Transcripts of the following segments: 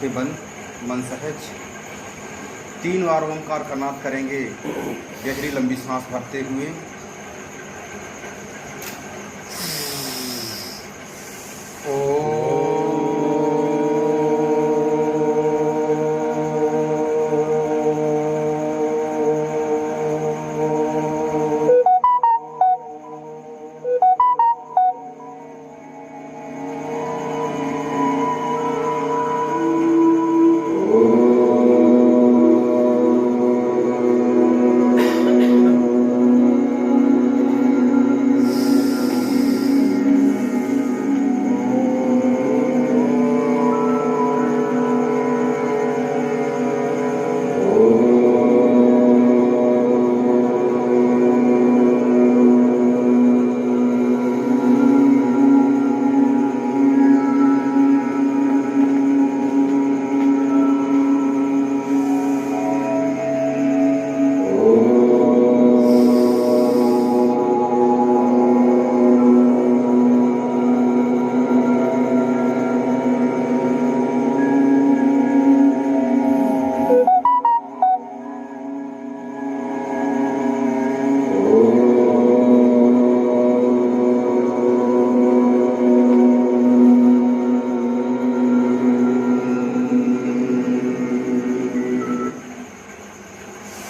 आंखें बंद, मन सहज। 3 बार ओंकार का नाद करेंगे, गहरी लंबी सांस भरते हुए।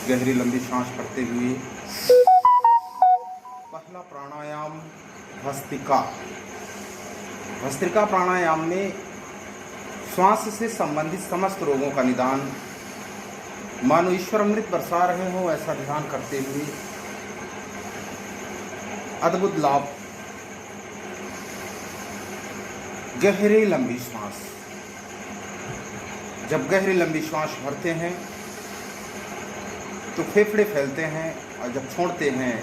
गहरी लंबी सांस भरते हुए पहला प्राणायाम भस्त्रिका। भस्त्रिका प्राणायाम में श्वास से संबंधित समस्त रोगों का निदान, मानो ईश्वर अमृत बरसा रहे हो ऐसा ध्यान करते हुए अद्भुत लाभ। गहरी लंबी श्वास। जब गहरी लंबी श्वास भरते हैं तो फेफड़े फैलते हैं और जब छोड़ते हैं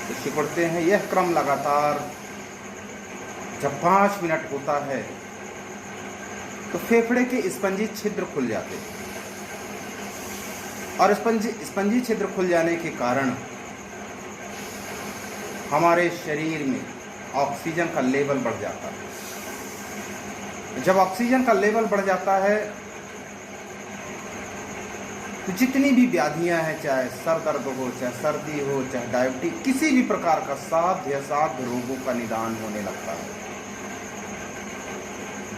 तो सिकुड़ते हैं। यह क्रम लगातार जब 5 मिनट होता है तो फेफड़े के स्पंजी छिद्र खुल जाते हैं और स्पंजी छिद्र खुल जाने के कारण हमारे शरीर में ऑक्सीजन का लेवल बढ़ जाता है। जब ऑक्सीजन का लेवल बढ़ जाता है तो जितनी भी व्याधियां हैं, चाहे सर दर्द हो, चाहे सर्दी हो, चाहे डायबिटीज, किसी भी प्रकार का साध्य रोगों का निदान होने लगता है।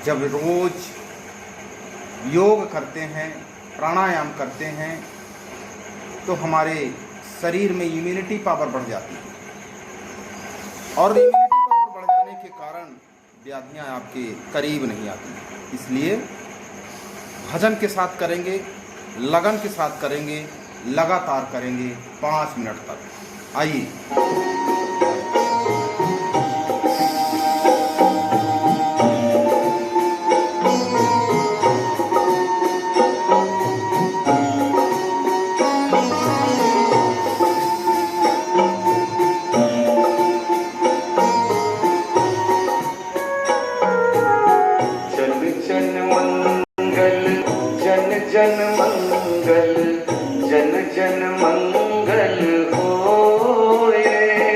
जब रोज योग करते हैं, प्राणायाम करते हैं तो हमारे शरीर में इम्यूनिटी पावर बढ़ जाती है और इम्यूनिटी पावर बढ़ जाने के कारण व्याधियां आपके करीब नहीं आती। इसलिए भजन के साथ करेंगे, लगन के साथ करेंगे, लगातार करेंगे 5 मिनट तक। आइए। जन मंगल, जन जन मंगल होए।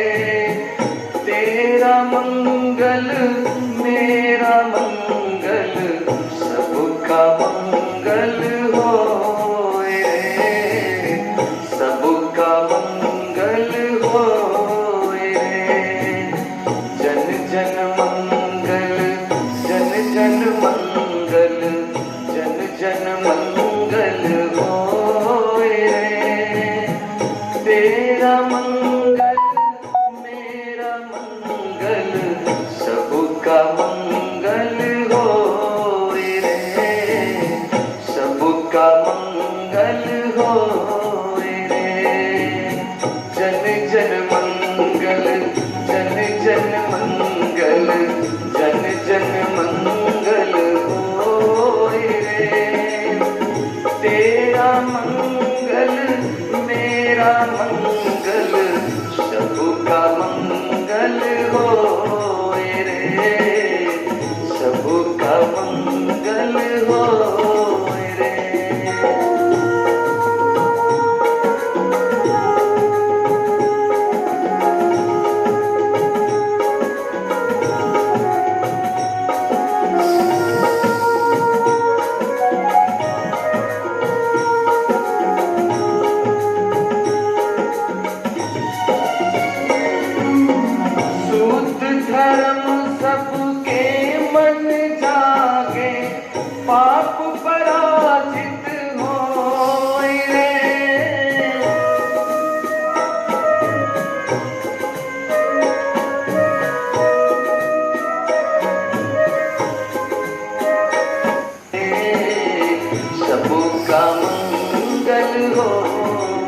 सबका मंगल हो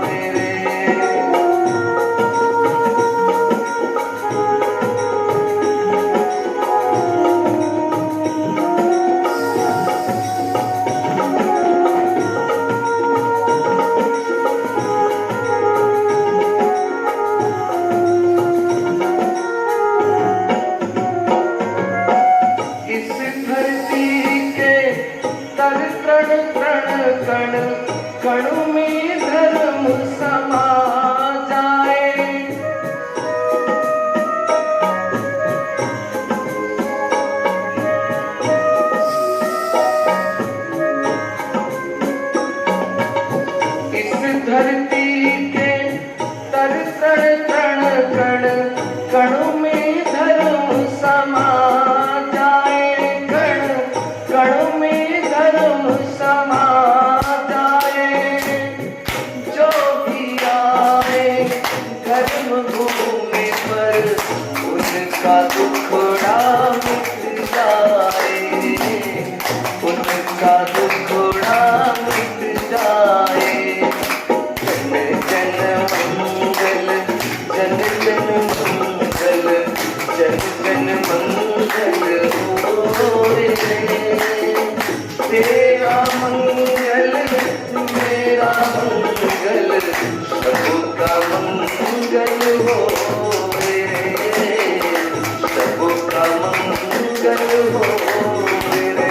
रे। इस धरती के तर तण तण कण कण में धर्म समा जाए। इस धरती के तर तण तण कण कण में धर्म समा जाए। कण कण में धर्म समा जाए। जो भी आए धर्म भूमि पर उनका दुखड़ा मिट जाए। उनका दुखड़ा मिट जाए। जन जन मंगल जन जन मंगल जन जन मंगल हो रे। तेरा मंगल मेरा मंगल सबका मंगल हो रे। सबका मंगल हो रे।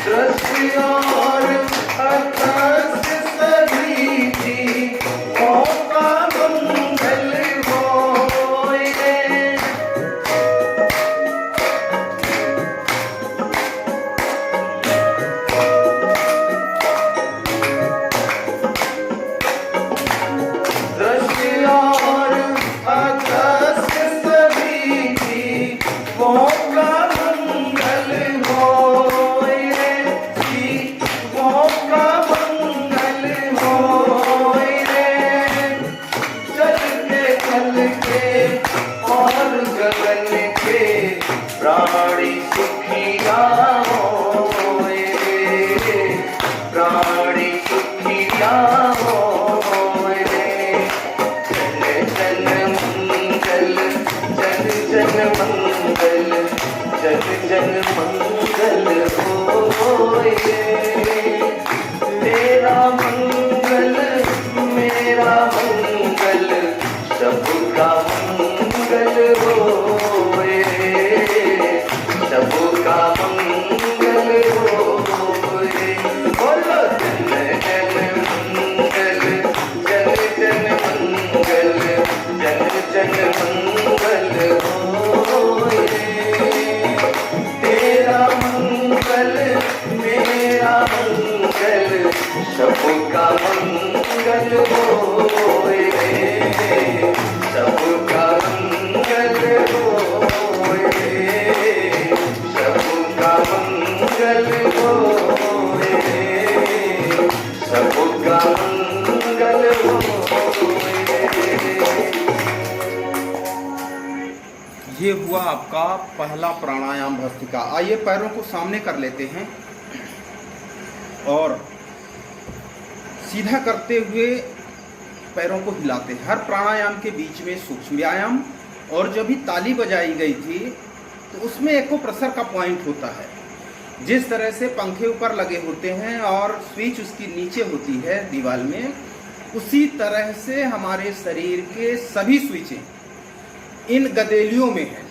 दृष्टि और आकाश सभी जीवों का मंगल होए। दृष्टि और आकाश सभी जीवों का मंगल होए। जीवों का मंगल होए रे। जल के और गगन के प्राणी सुखिया होए। प्राणी सुखिया होए रे। जन जन मंगल जन जन मंगल जन जन मंगल होए। तेरा मंगल मेरा मंगल सबका मंगल होए। सबका मंगल होए। बोलो जन जन मंगल जन जन मंगल जन जन मंगल होए। तेरा मंगल मेरा मंगल सबका मंगल होए। सबका मंगल होए। सबका मंगल होए। सबका मंगल होए। ये हुआ आपका पहला प्राणायाम भस्त्रिका। आइए पैरों को सामने कर लेते हैं और सीधा करते हुए पैरों को हिलाते हैं। हर प्राणायाम के बीच में सूक्ष्म व्यायाम, और जब भी ताली बजाई गई थी तो उसमें एको प्रेशर का पॉइंट होता है। जिस तरह से पंखे ऊपर लगे होते हैं और स्विच उसकी नीचे होती है दीवार में, उसी तरह से हमारे शरीर के सभी स्विचें इन गदेलियों में है।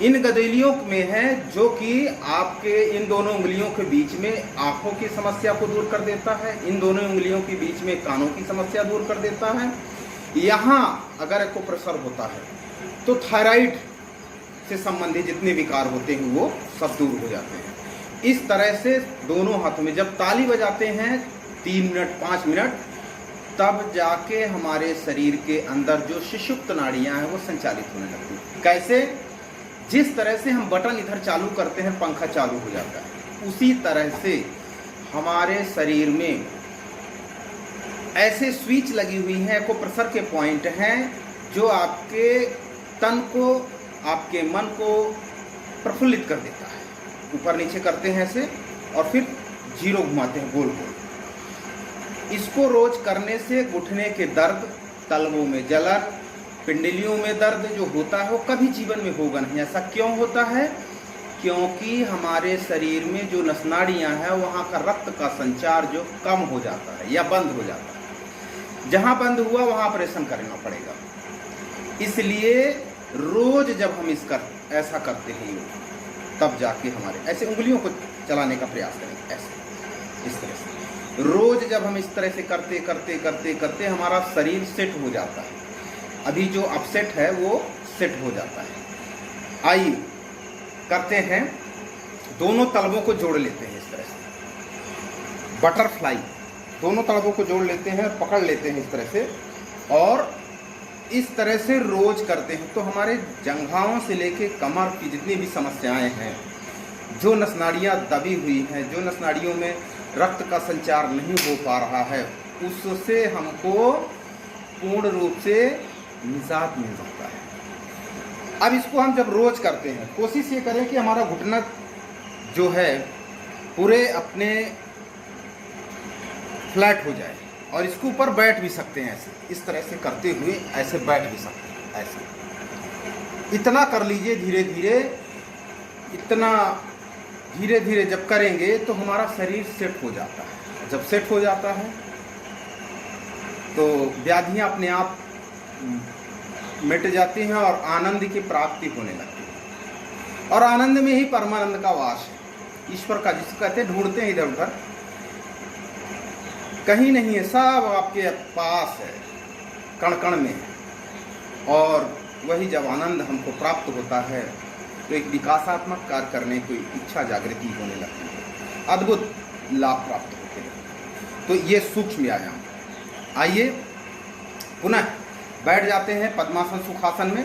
इन गदेलियों में है जो कि आपके इन दोनों उंगलियों के बीच में आंखों की समस्या को दूर कर देता है। इन दोनों उंगलियों के बीच में कानों की समस्या दूर कर देता है। यहाँ अगर एको प्रेशर होता है तो थायराइड से संबंधित जितने विकार होते हैं वो सब दूर हो जाते हैं। इस तरह से दोनों हाथों में जब ताली बजाते हैं 3 मिनट 5 मिनट, तब जाके हमारे शरीर के अंदर जो सुषुप्त नाड़ियां हैं वो संचालित होने लगती हैं। कैसे? जिस तरह से हम बटन इधर चालू करते हैं पंखा चालू हो जाता है, उसी तरह से हमारे शरीर में ऐसे स्विच लगी हुई हैं, एक्यूप्रेशर के पॉइंट हैं जो आपके तन को, आपके मन को प्रफुल्लित कर देता है। ऊपर नीचे करते हैं ऐसे और फिर जीरो घुमाते हैं गोल गोल। इसको रोज करने से घुटने के दर्द, तलवों में जलन, पिंडलियों में दर्द जो होता है वो कभी जीवन में होगा नहीं। ऐसा क्यों होता है? क्योंकि हमारे शरीर में जो नसनाड़ियाँ हैं वहाँ का रक्त का संचार जो कम हो जाता है या बंद हो जाता है। जहाँ बंद हुआ वहाँ ऑपरेशन करना पड़ेगा। इसलिए रोज जब हम ऐसा करते हैं योग, तब जाके हमारे ऐसे उंगलियों को चलाने का प्रयास करें, ऐसे इस तरह से रोज जब हम इस तरह से करते करते करते करते हमारा शरीर सेट हो जाता है। अभी जो अपसेट है वो सेट हो जाता है। आइए करते हैं, दोनों तलवों को जोड़ लेते हैं इस तरह से, बटरफ्लाई, दोनों तलवों को जोड़ लेते हैं, पकड़ लेते हैं इस तरह से और इस तरह से रोज करते हैं तो हमारे जंघाओं से लेके कमर की जितनी भी समस्याएं हैं, जो नसनाड़ियाँ दबी हुई हैं, जो नसनाड़ियों में रक्त का संचार नहीं हो पा रहा है, उससे हमको पूर्ण रूप से निजात मिल जाता है। अब इसको हम जब रोज करते हैं, कोशिश ये करें कि हमारा घुटना जो है पूरे अपने फ्लैट हो जाए और इसके ऊपर बैठ भी सकते हैं ऐसे, इस तरह से करते हुए ऐसे बैठ भी सकते हैं ऐसे। इतना कर लीजिए धीरे धीरे, इतना धीरे धीरे जब करेंगे तो हमारा शरीर सेट हो जाता है। जब सेट हो जाता है तो व्याधियां अपने आप मिट जाती हैं और आनंद की प्राप्ति होने लगती है। और आनंद में ही परमानंद का वास है, ईश्वर का, जिसको कहते हैं ढूंढते हैं इधर उधर, कहीं नहीं है, सब आपके पास है, कण कण में। और वही जब आनंद हमको प्राप्त होता है तो एक विकासात्मक कार्य करने की इच्छा जागृति होने लगती है, अद्भुत लाभ प्राप्त होते हैं। तो ये सूक्ष्म व्यायाम। आइए पुनः बैठ जाते हैं पद्मासन सुखासन में।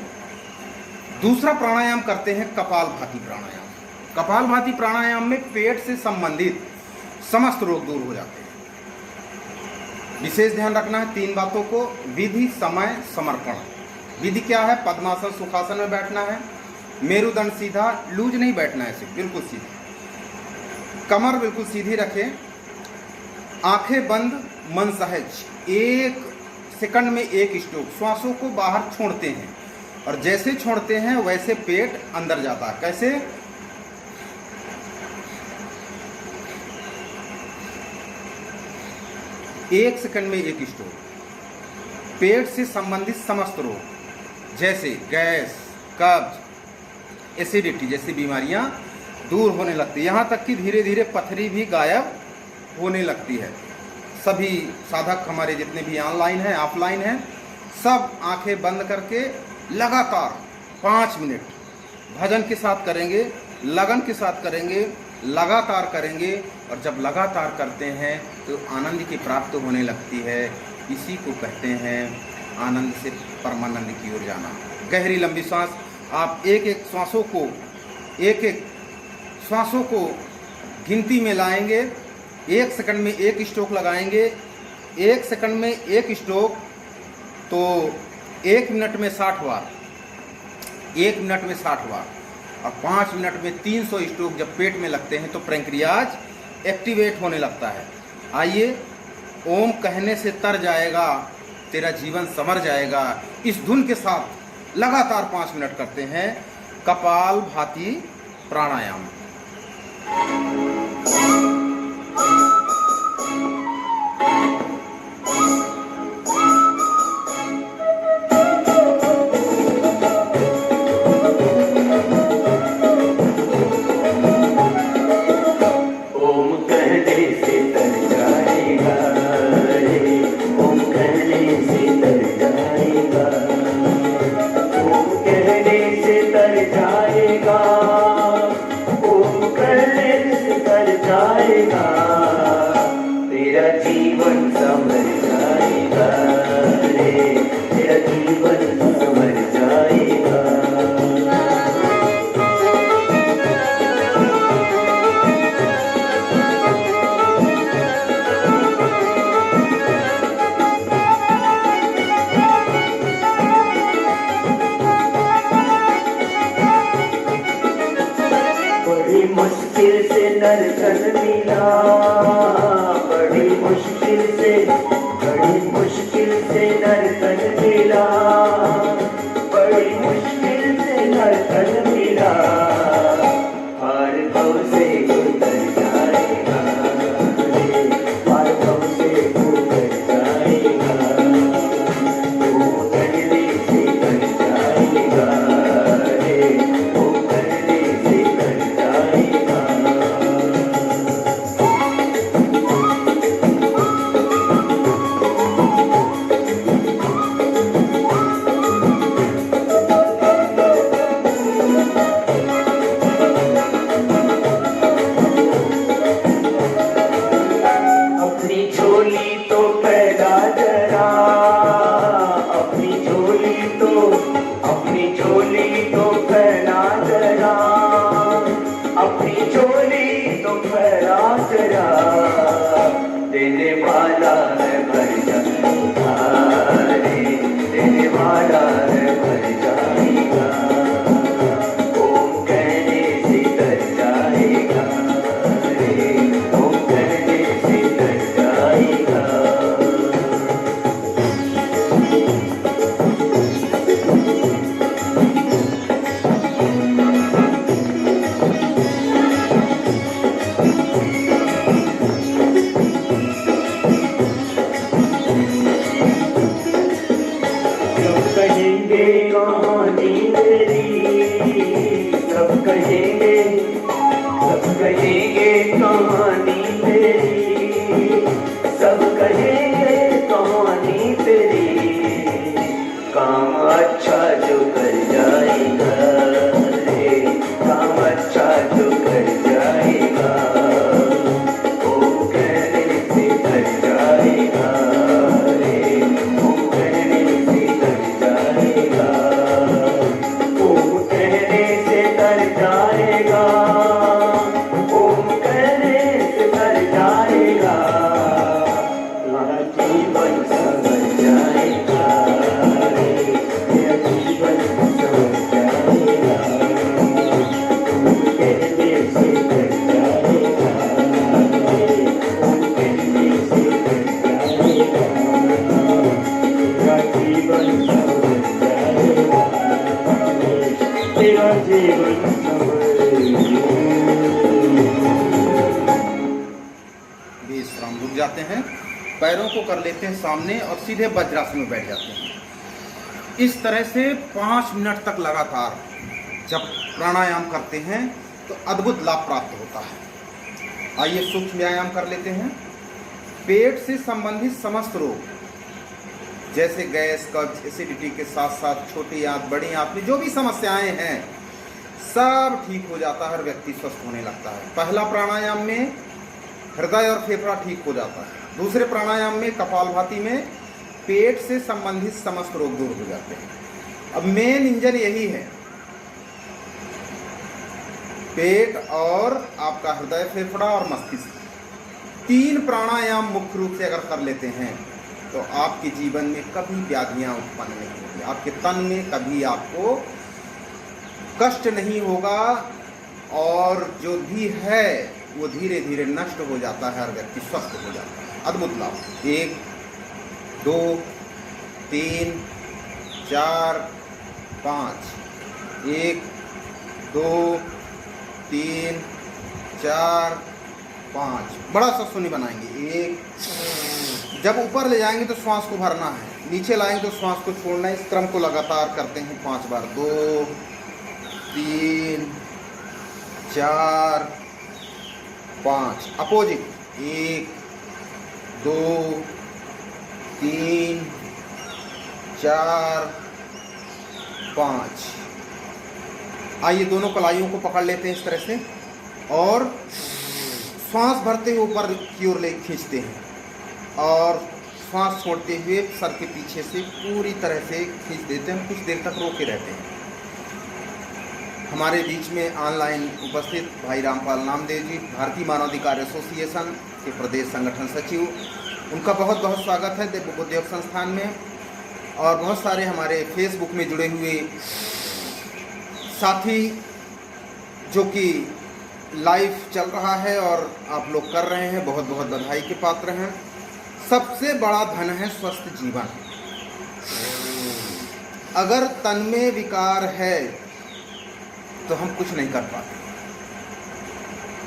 दूसरा प्राणायाम करते हैं कपालभाति प्राणायाम। कपालभाति प्राणायाम में पेट से संबंधित समस्त रोग दूर हो जाते हैं। विशेष ध्यान रखना है 3 बातों को, विधि, समय, समर्पण। विधि क्या है? पद्मासन सुखासन में बैठना है, मेरुदंड सीधा, लूज नहीं बैठना है, सिर्फ बिल्कुल सीधा, कमर बिल्कुल सीधी रखें, आंखें बंद, मन सहज। 1 सेकंड में 1 स्ट्रोक, श्वासों को बाहर छोड़ते हैं और जैसे छोड़ते हैं वैसे पेट अंदर जाता है। कैसे? एक सेकंड में 1 स्ट्रोक। पेट से संबंधित समस्त रोग जैसे गैस, कब्ज, एसिडिटी जैसी बीमारियां दूर होने लगती है। यहाँ तक कि धीरे धीरे पथरी भी गायब होने लगती है। सभी साधक हमारे जितने भी ऑनलाइन हैं, ऑफलाइन हैं, सब आंखें बंद करके लगातार 5 मिनट भजन के साथ करेंगे, लगन के साथ करेंगे, लगातार करेंगे। और जब लगातार करते हैं तो आनंद की प्राप्ति होने लगती है। इसी को कहते हैं आनंद से परमानंद की ओर जाना। गहरी लंबी सांस, आप एक एक श्वासों को गिनती में लाएंगे। 1 सेकंड में 1 स्ट्रोक लगाएंगे। 1 सेकंड में 1 स्ट्रोक तो 1 मिनट में 60 बार, 1 मिनट में 60 बार। और 5 मिनट में 300 स्ट्रोक जब पेट में लगते हैं तो पैंक्रियाज एक्टिवेट होने लगता है। आइए, ओम कहने से तर जाएगा, तेरा जीवन संवर जाएगा। इस धुन के साथ लगातार 5 मिनट करते हैं कपालभाति प्राणायाम। जाएगा, ओम कहने से तेरा जीवन संवर जाएगा रे, तेरा जीवन संवर जाएगा। बड़ी मुश्किल से दर्शन मिला, बड़ी मुश्किल से दर्शन मिला, बड़ी मुश्किल से दर्शन मिला। पार भव से गुजर जाएगा रे, पार भव से गुजर जाएगा। तू करने से कर जाएगा रे, तू करने से कर जाएगा। अपनी झोली तो फैला जरा, अपनी झोली तो फैला जरा, अपनी झोली तो फैला जरा। देने वाला है भर जाएगा रे, देने वाला है भर जाएगा। ओम कहने से डर जाएगा रे, ओम कहने से डर जाएगा। सब कहेंगे कहानी तेरी, सब कहेंगे कहानी तेरी, सब कहेंगे कहानी तेरी। काम अच्छा जो कर जाएगा रे, काम अच्छा जो कर जाएगा। ओम कहने से कर जाएगा रे, ओम कहने से कर जाएगा। ओम कहने से कर जाएगा, ओम कहने से कर जाएगा। तेरा जीवन संवर जाएगा रे, तेरा जीवन संवर जाएगा। ओम कहने से कर जाएगा रे, ओम कहने से कर जाएगा। तेरा जीवन संवर जाएगा रे, तेरा जीवन संवर विश्राम रुक जाते हैं, पैरों को कर लेते हैं सामने और सीधे वज्रासन में बैठ जाते हैं। इस तरह से 5 मिनट तक लगातार जब प्राणायाम करते हैं तो अद्भुत लाभ प्राप्त होता है। आइए सूक्ष्म व्यायाम कर लेते हैं। पेट से संबंधित समस्त रोग जैसे गैस, कब्ज, एसिडिटी के साथ साथ छोटी आंत, बड़ी आंत में जो भी समस्याएं हैं सब ठीक हो जाता है और व्यक्ति स्वस्थ होने लगता है। पहला प्राणायाम में हृदय और फेफड़ा ठीक हो जाता है। दूसरे प्राणायाम में कपालभाति में पेट से संबंधित समस्त रोग दूर हो जाते हैं। अब मेन इंजन यही है, पेट और आपका हृदय, फेफड़ा और मस्तिष्क। 3 प्राणायाम मुख्य रूप से अगर कर लेते हैं तो आपके जीवन में कभी व्याधियां उत्पन्न नहीं होगी, आपके तन में कभी आपको कष्ट नहीं होगा और जो भी है वो धीरे धीरे नष्ट हो जाता है और व्यक्ति स्वस्थ हो जाता है। अद्भुत लाभ। 1 2 3 4 5, 1 2 3 4 5। बड़ा सा शून्य बनाएंगे। 1, जब ऊपर ले जाएंगे तो श्वास को भरना है, नीचे लाएंगे तो श्वास को छोड़ना है। इस क्रम को लगातार करते हैं 5 बार। 2 3 4 5। अपोजिट। 1 2 3 4 5। आइए दोनों कलाइयों को पकड़ लेते हैं इस तरह से और श्वास भरते हुए ऊपर की ओर ले खींचते हैं। और श्वास छोड़ते हुए सर के पीछे से पूरी तरह से खींच देते हैं, कुछ देर तक रोके रहते हैं। हमारे बीच में ऑनलाइन उपस्थित भाई रामपाल नामदेव जी, भारतीय मानवाधिकार एसोसिएशन के प्रदेश संगठन सचिव, उनका बहुत बहुत स्वागत है दिव्य बुद्धियोग संस्थान में। और बहुत सारे हमारे फेसबुक में जुड़े हुए साथी जो कि लाइव चल रहा है और आप लोग कर रहे हैं, बहुत बहुत बधाई के पात्र हैं। सबसे बड़ा धन है स्वस्थ जीवन। अगर तन में विकार है तो हम कुछ नहीं कर पाते,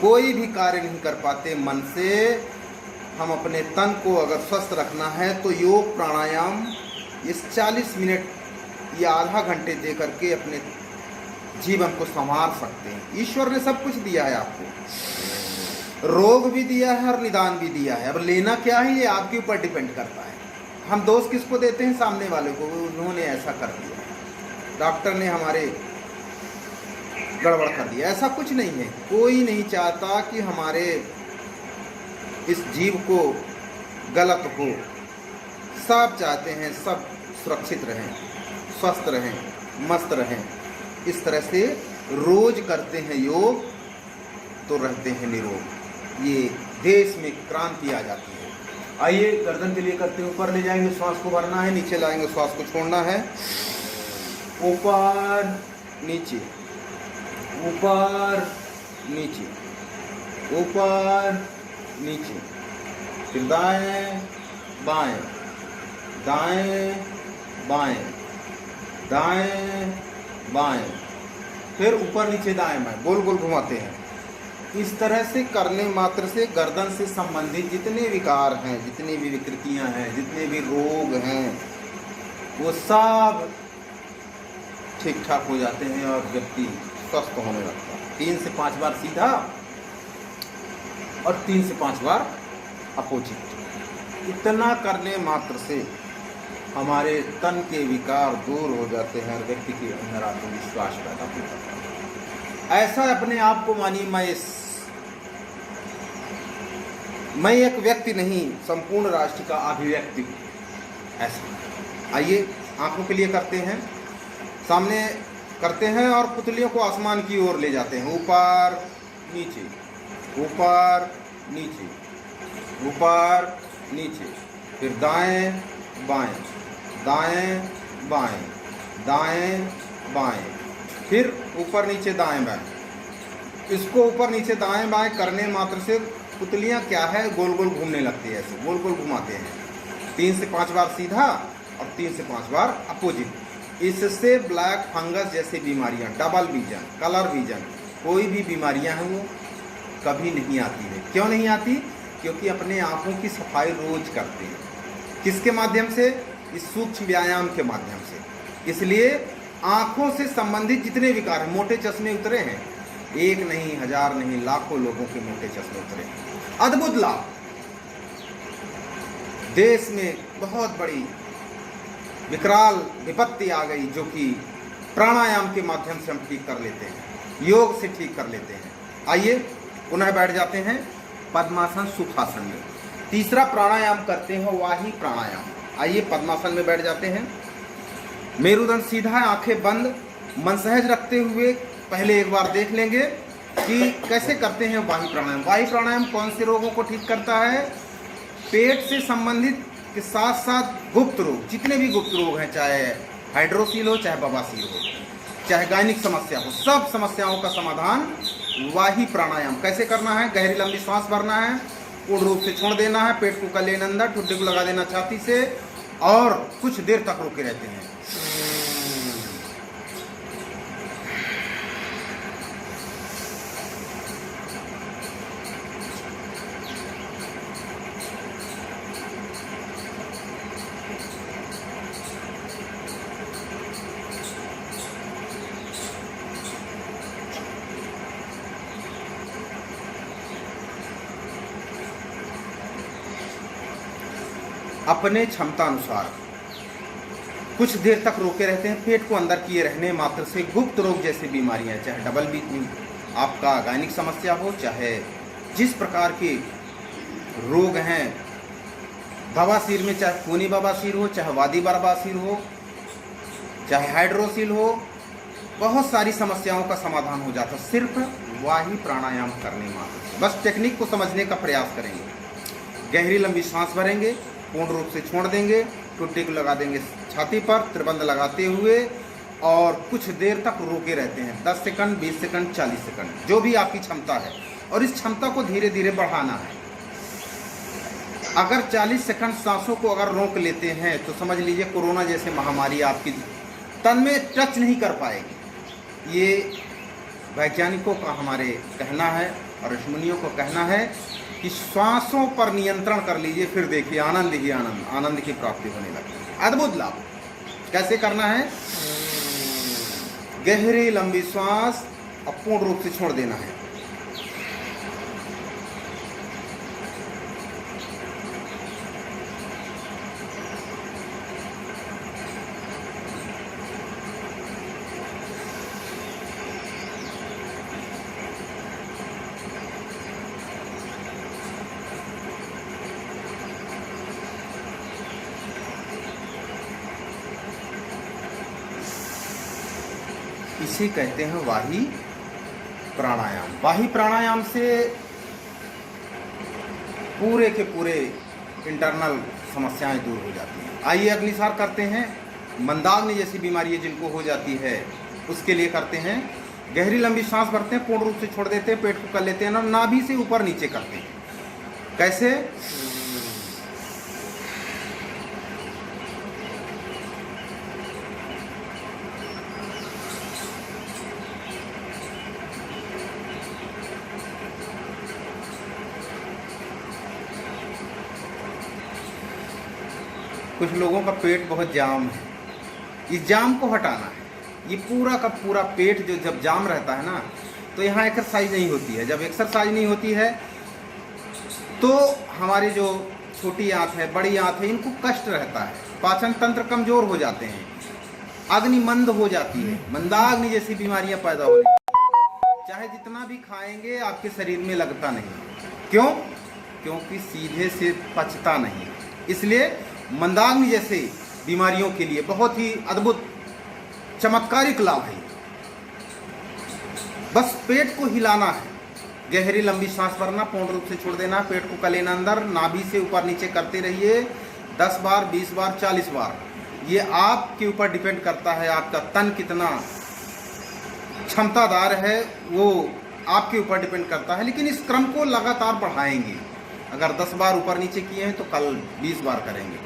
कोई भी कार्य नहीं कर पाते मन से। हम अपने तन को अगर स्वस्थ रखना है तो योग प्राणायाम इस 40 मिनट या आधा घंटे दे करके अपने जीवन को संवार सकते हैं। ईश्वर ने सब कुछ दिया है आपको, रोग भी दिया है और निदान भी दिया है। अब लेना क्या है ये आपके ऊपर डिपेंड करता है। हम दोष किसको देते हैं? सामने वाले को, उन्होंने ऐसा कर दिया, डॉक्टर ने हमारे गड़बड़ कर दिया। ऐसा कुछ नहीं है। कोई नहीं चाहता कि हमारे इस जीव को गलत हो। सब चाहते हैं सब सुरक्षित रहें, स्वस्थ रहें, मस्त रहें। इस तरह से रोज करते हैं योग तो रहते हैं निरोग। ये देश में क्रांति आ जाती है। आइए गर्दन के लिए करते हैं, ऊपर ले जाएंगे, श्वास को भरना है, नीचे लाएंगे, श्वास को छोड़ना है। ऊपर नीचे, ऊपर नीचे, ऊपर नीचे, फिर दाएं बाएं, दाएं बाएं, दाएं बाएं, फिर ऊपर नीचे दाएं बाएं, गोल गोल घुमाते हैं। इस तरह से करने मात्र से गर्दन से संबंधित जितने विकार हैं, जितनी भी विकृतियां हैं, जितने भी रोग हैं, वो सब ठीक ठाक हो जाते हैं और व्यक्ति स्वस्थ होने लगता है। 3 से 5 बार सीधा और 3 से 5 बार अपोजिट। इतना करने मात्र से हमारे तन के विकार दूर हो जाते हैं और व्यक्ति के अंदर आत्मविश्वास पैदा हो जाता है। ऐसा अपने आप को मानिए, मैं एक व्यक्ति नहीं, संपूर्ण राष्ट्र का अभिव्यक्ति। ऐसा आइए आंखों के लिए करते हैं, सामने करते हैं और पुतलियों को आसमान की ओर ले जाते हैं। ऊपर नीचे, ऊपर नीचे, ऊपर नीचे, फिर दाएं बाएं, दाएं बाएं, दाएं बाएं, फिर ऊपर नीचे दाएं बाएं। इसको ऊपर नीचे दाएं बाएं करने मात्र से पुतलियां क्या है, गोल गोल घूमने लगती है। ऐसे गोल गोल घुमाते हैं। 3 से 5 बार सीधा और 3 से 5 बार अपोजिट। इससे ब्लैक फंगस जैसी बीमारियां, डबल विजन, कलर विजन, कोई भी बीमारियां हैं वो कभी नहीं आती है। क्यों नहीं आती? क्योंकि अपने आँखों की सफाई रोज करते हैं। किसके माध्यम से? इस सूक्ष्म व्यायाम के माध्यम से। इसलिए आँखों से संबंधित जितने विकार हैं, मोटे चश्मे उतरे हैं, एक नहीं, 1000 नहीं, लाखों लोगों के मोटे चश्मे उतरे हैं। अद्भुत लाभ। देश में बहुत बड़ी विकराल विपत्ति आ गई जो कि प्राणायाम के माध्यम से हम ठीक कर लेते हैं, योग से ठीक कर लेते हैं। आइए पुनः बैठ जाते हैं पद्मासन सुखासन में। तीसरा प्राणायाम करते हैं वाही प्राणायाम। आइए पद्मासन में बैठ जाते हैं। मेरुदंड सीधा, आंखें बंद, मन सहज रखते हुए पहले एक बार देख लेंगे कि कैसे करते हैं वाही प्राणायाम। वाही प्राणायाम कौन से रोगों को ठीक करता है? पेट से संबंधित के साथ साथ गुप्त रोग, जितने भी गुप्त रोग हैं, चाहे हाइड्रोसील हो, चाहे बवासीर हो, चाहे गायनिक समस्या हो, सब समस्याओं का समाधान वाही प्राणायाम। कैसे करना है? गहरी लंबी सांस भरना है, पूर्ण रूप से छोड़ देना है, पेट को कर लेना अंदर, ठुड्डे को लगा देना छाती से और कुछ देर तक रोके रहते हैं। अपने क्षमता अनुसार कुछ देर तक रोके रहते हैं। पेट को अंदर किए रहने मात्र से गुप्त रोग जैसी बीमारियां, चाहे डबल बी आपका गायनिक समस्या हो, चाहे जिस प्रकार के रोग हैं, बवासीर में चाहे खूनी बवासीर हो, चाहे वादी बवासीर हो, चाहे हाइड्रोसील हो, बहुत सारी समस्याओं का समाधान हो जाता है सिर्फ वाही प्राणायाम करने मात्र। बस टेक्निक को समझने का प्रयास करेंगे। गहरी लंबी सांस भरेंगे, पूर्ण रूप से छोड़ देंगे, टुट्टी को लगा देंगे छाती पर त्रिबंध लगाते हुए और कुछ देर तक रोके रहते हैं, 10 सेकंड, 20 सेकंड, 40 सेकंड, जो भी आपकी क्षमता है। और इस क्षमता को धीरे धीरे बढ़ाना है। अगर 40 सेकंड सांसों को अगर रोक लेते हैं तो समझ लीजिए कोरोना जैसे महामारी आपकी तन में टच नहीं कर पाएगी। ये वैज्ञानिकों का हमारे कहना है और ऋषिमुनियों को कहना है कि श्वासों पर नियंत्रण कर लीजिए, फिर देखिए आनंद ही आनंद, आनंद की प्राप्ति होने लगती है। अद्भुत लाभ। कैसे करना है? गहरी लंबी श्वास और पूर्ण रूप से छोड़ देना है। इसे कहते हैं वाही प्राणायाम। वाही प्राणायाम से पूरे के पूरे इंटरनल समस्याएं दूर हो जाती हैं। आइए अग्निसार करते हैं। मंदाग्नि जैसी बीमारी जिनको हो जाती है उसके लिए करते हैं। गहरी लंबी सांस भरते हैं, पूर्ण रूप से छोड़ देते हैं, पेट को कर लेते हैं, नाभि से ऊपर नीचे करते हैं। कैसे? कुछ लोगों का पेट बहुत जाम है, इस जाम को हटाना है। ये पूरा का पूरा पेट जो जब जाम रहता है ना, तो यहाँ एक्सरसाइज नहीं होती है। जब एक्सरसाइज नहीं होती है तो हमारी जो छोटी आंत है, बड़ी आंत है, इनको कष्ट रहता है, पाचन तंत्र कमजोर हो जाते हैं, अग्नि मंद हो जाती है, मंदाग्नि जैसी बीमारियां पैदा हो रही। चाहे जितना भी खाएंगे आपके शरीर में लगता नहीं। क्यों? क्योंकि सीधे से पचता नहीं। इसलिए मंदाग्नि जैसे बीमारियों के लिए बहुत ही अद्भुत चमत्कारिक लाभ है। बस पेट को हिलाना है, गहरी लंबी सांस भरना, पूर्ण रूप से छोड़ देना, पेट को कर लेना अंदर, नाभि से ऊपर नीचे करते रहिए 10 बार, 20 बार, 40 बार। ये आपके ऊपर डिपेंड करता है, आपका तन कितना क्षमतादार है वो आपके ऊपर डिपेंड करता है। लेकिन इस क्रम को लगातार बढ़ाएंगे। अगर 10 बार ऊपर नीचे किए हैं तो कल 20 बार करेंगे,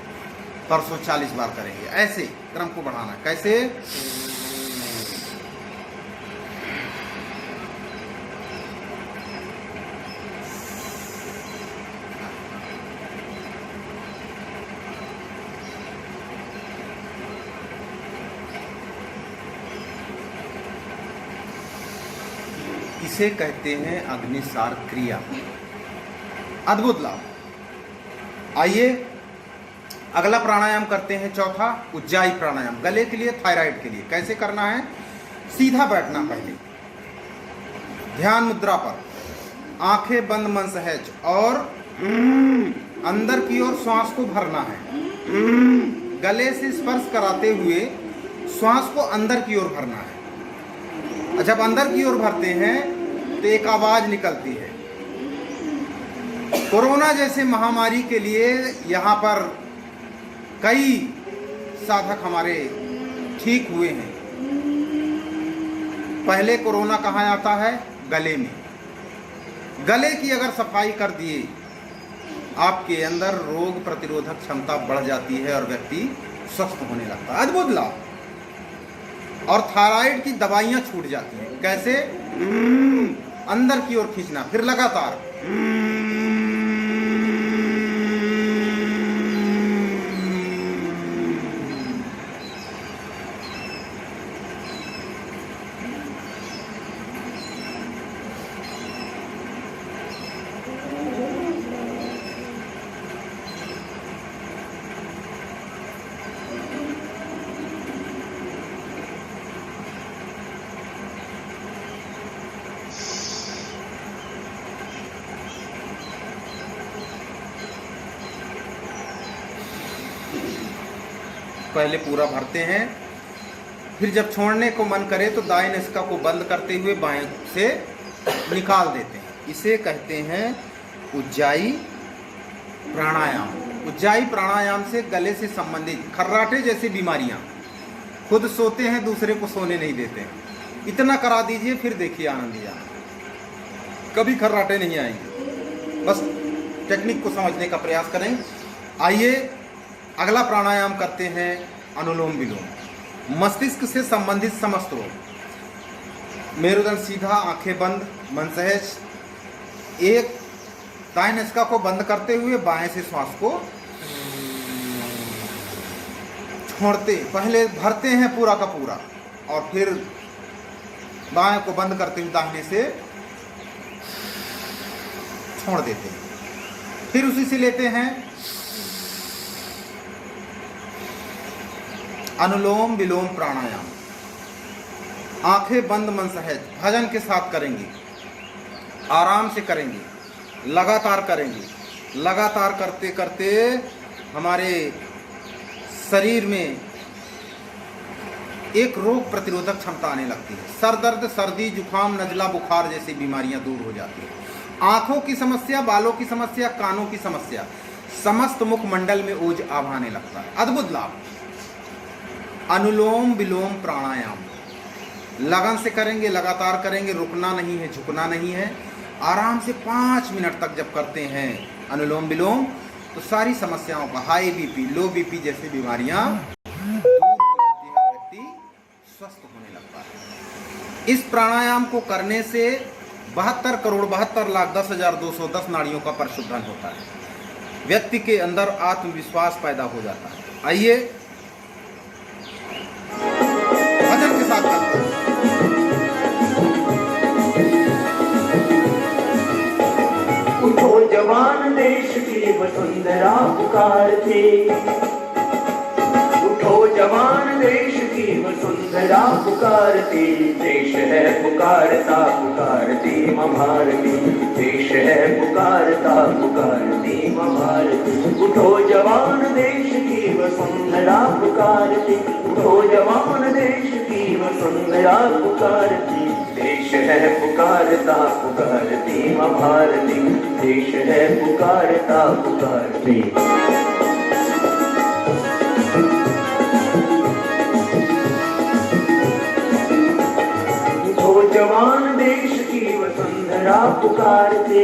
परसों 40 बार करेंगे। ऐसे क्रम को बढ़ाना। कैसे? इसे कहते हैं अग्निसार क्रिया। अद्भुत लाभ। आइए अगला प्राणायाम करते हैं, चौथा उज्जाई प्राणायाम, गले के लिए, थायराइड के लिए। कैसे करना है? सीधा बैठना, पहले ध्यान मुद्रा पर, आंखें बंद मन सहज, और अंदर की ओर श्वास को भरना है। गले से स्पर्श कराते हुए श्वास को अंदर की ओर भरना है। जब अंदर की ओर भरते हैं तो एक आवाज निकलती है। कोरोना जैसे महामारी के लिए यहाँ पर कई साधक हमारे ठीक हुए हैं। पहले कोरोना कहाँ आता है? गले में। गले की अगर सफाई कर दिए, आपके अंदर रोग प्रतिरोधक क्षमता बढ़ जाती है और व्यक्ति स्वस्थ होने लगता है। अद्भुत लाभ। और थायराइड की दवाइयां छूट जाती हैं। कैसे? अंदर की ओर खींचना, फिर लगातार। पहले पूरा भरते हैं, फिर जब छोड़ने को मन करे तो दाएं नसिका को बंद करते हुए बाएं से निकाल देते हैं। इसे कहते हैं उज्जाई प्राणायाम। उज्जाई प्राणायाम से गले से संबंधित खर्राटे जैसी बीमारियां, खुद सोते हैं दूसरे को सोने नहीं देते, इतना करा दीजिए फिर देखिए आनंद ही आनंद, कभी खर्राटे नहीं आएंगे। बस टेक्निक को समझने का प्रयास करें। आइए अगला प्राणायाम करते हैं अनुलोम विलोम। मस्तिष्क से संबंधित समस्त रोग, मेरुदंड सीधा, आंखें बंद, मन सहज। एक दाएं नसिका को बंद करते हुए बाएं से श्वास को छोड़ते, पहले भरते हैं पूरा का पूरा और फिर बाएं को बंद करते हुए दाहिने से छोड़ देते हैं। फिर उसी से लेते हैं अनुलोम विलोम प्राणायाम। आंखें बंद, मन सहज, भजन के साथ करेंगे, आराम से करेंगे, लगातार करेंगे। लगातार करते करते हमारे शरीर में एक रोग प्रतिरोधक क्षमता आने लगती है। सर दर्द, सर्दी, जुकाम, नजला, बुखार जैसी बीमारियां दूर हो जाती हैं। आंखों की समस्या, बालों की समस्या, कानों की समस्या, समस्त मुखमंडल में ओज आभा आने लगता है। अद्भुत लाभ। अनुलोम विलोम प्राणायाम लगन से करेंगे, लगातार करेंगे, रुकना नहीं है, झुकना नहीं है। आराम से 5 मिनट तक जब करते हैं अनुलोम विलोम तो सारी समस्याओं का, हाई बीपी, लो बीपी जैसी बीमारियां दूर हो जाती है, व्यक्ति स्वस्थ होने लगता है। इस प्राणायाम को करने से 72,72,10,210 नाड़ियों का परिशुद्धन होता है। व्यक्ति के अंदर आत्मविश्वास पैदा हो जाता है। आइए भजन के साथ करते हैं। उठो जवान देश की वसुंधरा पुकारते, उठो जवान देश की वसुंधरा पुकारती, देश है पुकारता पुकारती माँ भारती, देश है पुकारता पुकारती माँ भारती। उठो जवान देश की वसुंधरा पुकारती, उठो जवान देश की वसुंधरा पुकारती, देश है पुकारता पुकारती माँ भारती, देश है पुकारता पुकारती। जवान देश की वसुंधरा पुकारते,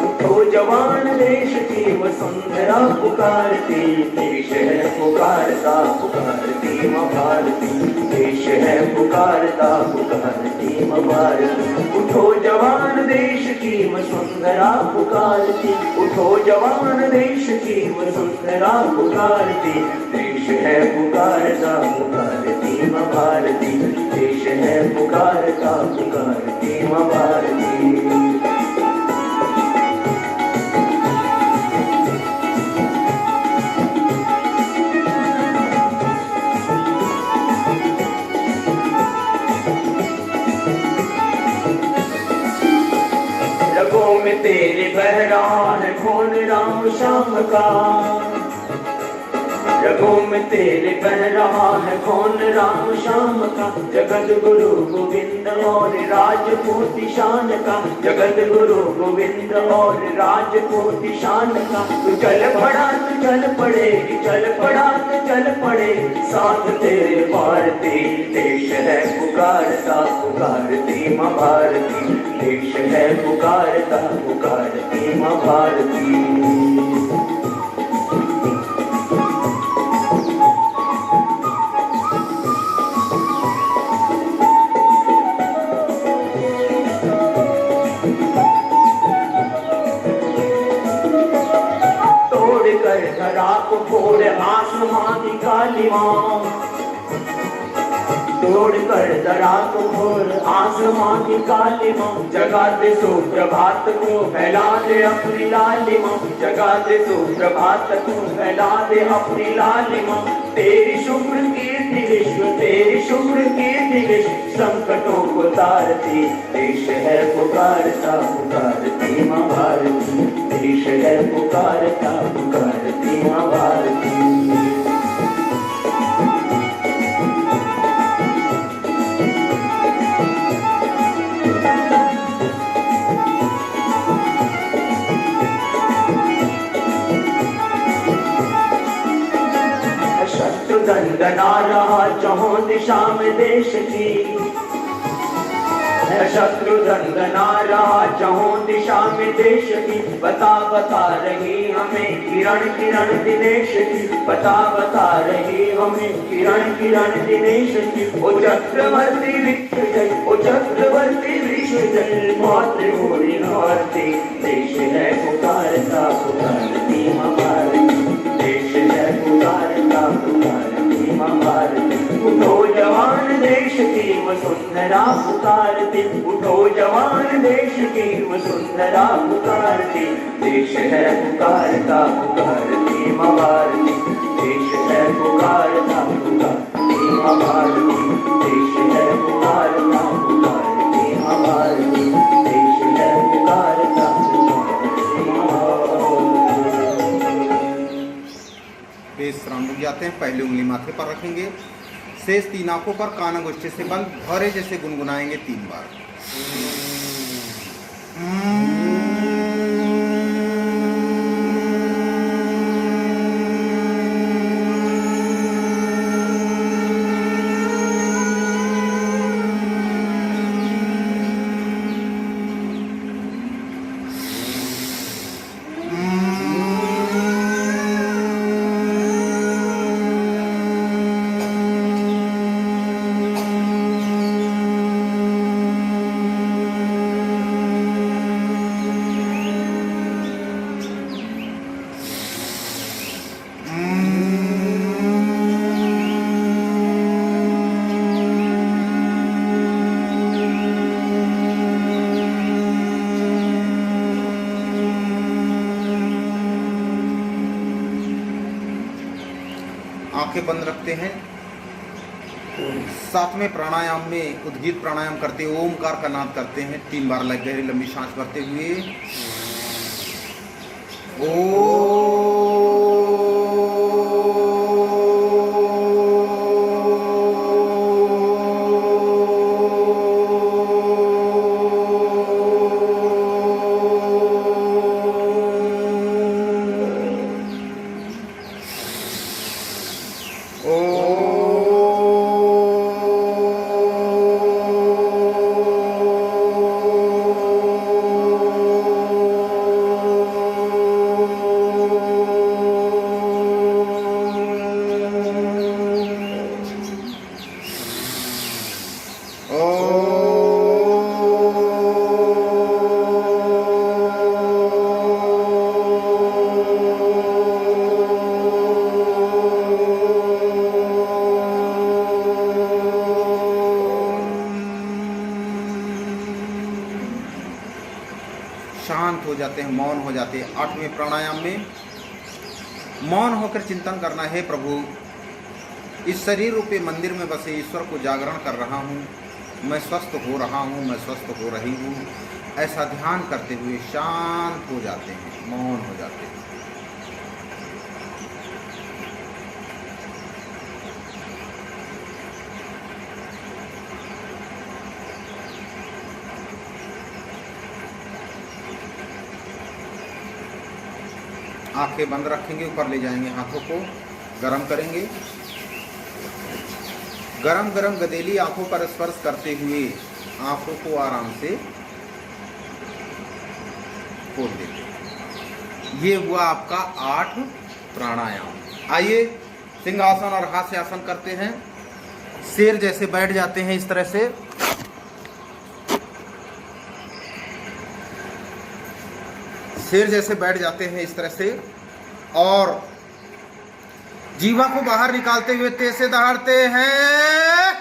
उठो जवान देश की वसुंधरा पुकारते, देश है पुकारता पुकारती माँ भारती, देश है पुकारता पुकारती माँ भारती। उठो जवान देश की वसुंधरा पुकारती, उठो जवान देश की वसुंधरा पुकारती, देश है पुकारता पुकारती माँ भारती, देश है पुकारता पुकारती माँ भारती। रगों में तेरे बह रहा है खून राम श्याम का, रगों में तेरे बह रहा है खून राम श्याम का, जगत गुरु गोविंद और राजपूत शान का, जगत गुरु गोविंद और राजपूत शान का। तू चल पड़ा तो चल पड़े, चल पड़ा तो चल पड़े, साथ तेरे भारती, देश है पुकारता पुकारती माँ भारती, देश है पुकारता पुकारती माँ भारती। धरा को फोड़ आसमां की कालीमां, तोड़ कर धरा को फोड़ आसमां की कालीमां, जगा दे सुप्रभात को फैला दे अपनी लालिमां, जगा दे सुप्रभात को फैला दे अपनी लालिमां। तेरी शुभ्र कीर्ति विश्व, तेरी शुभ्र कीर्ति विश्व, संकटों को तारती, देश है पुकारता पुकारती माँ भारती, देश है पुकारता पुकारती माँ भारती। दंदना रहा चहों दिशा में देश की, शत्रु दंदना रहा चहों दिशा में देश की। बता बता रही हमें किरण किरण दिनेश की, बता बता रही हमें किरण किरण दिनेश की। ओ चक्रवर्ती विश्व जय, ओ चक्रवर्ती विश्व जय, मातृभूमि भारती देश है पुकारता पुकारती मां भारती, देश है पुकारता पुकारती मां भारती। उठो जवान देश की वसुंधरा पुकारती, उठो जवान देश की वसुंधरा पुकारती, देश है पुकारता पुकारती मां भारती, देश है पुकारता पुकारती मां भारती, देश है पुकारता पुकारती मां भारती, देश है पुकारता पुकारती मां भारती। विश्राम रुक जाते हैं। पहली उंगली माथे पर रखेंगे, शेष 3 आंखों पर, कान अंगुष्ठे से बंद, भौरे जैसे गुनगुनाएंगे 3 बार। आंखें बंद रखते हैं। 7वें प्राणायाम में उद्गीत प्राणायाम करते हुए ओमकार का नाद करते हैं 3 बार गहरी लंबी सांस भरते हुए। शांत हो जाते हैं, मौन हो जाते हैं। 8वें प्राणायाम में मौन होकर चिंतन करना है, प्रभु इस शरीर रूपी मंदिर में बसे ईश्वर को जागरण कर रहा हूँ, मैं स्वस्थ हो रहा हूँ, मैं स्वस्थ हो रही हूँ। ऐसा ध्यान करते हुए शांत हो जाते हैं, मौन हो जाते हैं। आंखें बंद रखेंगे, ऊपर ले जाएंगे, हाथों को गरम करेंगे। गरम गरम गदेली आंखों पर स्पर्श करते हुए आंखों को आराम से खोल देते। ये हुआ आपका 8 प्राणायाम। आइए सिंहासन और हास्यासन करते हैं। शेर जैसे बैठ जाते हैं इस तरह से। शेर जैसे बैठ जाते हैं इस तरह से और जीवा को बाहर निकालते हुए तेज से दहाड़ते हैं।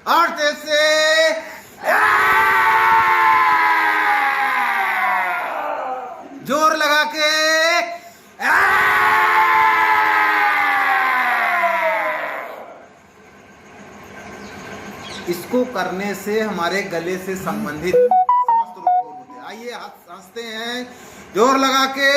और तेज से जोर लगा के इसको करने से हमारे गले से संबंधित समस्त रोग दूर होते हैं। आइए हंसते हैं जोर लगा के।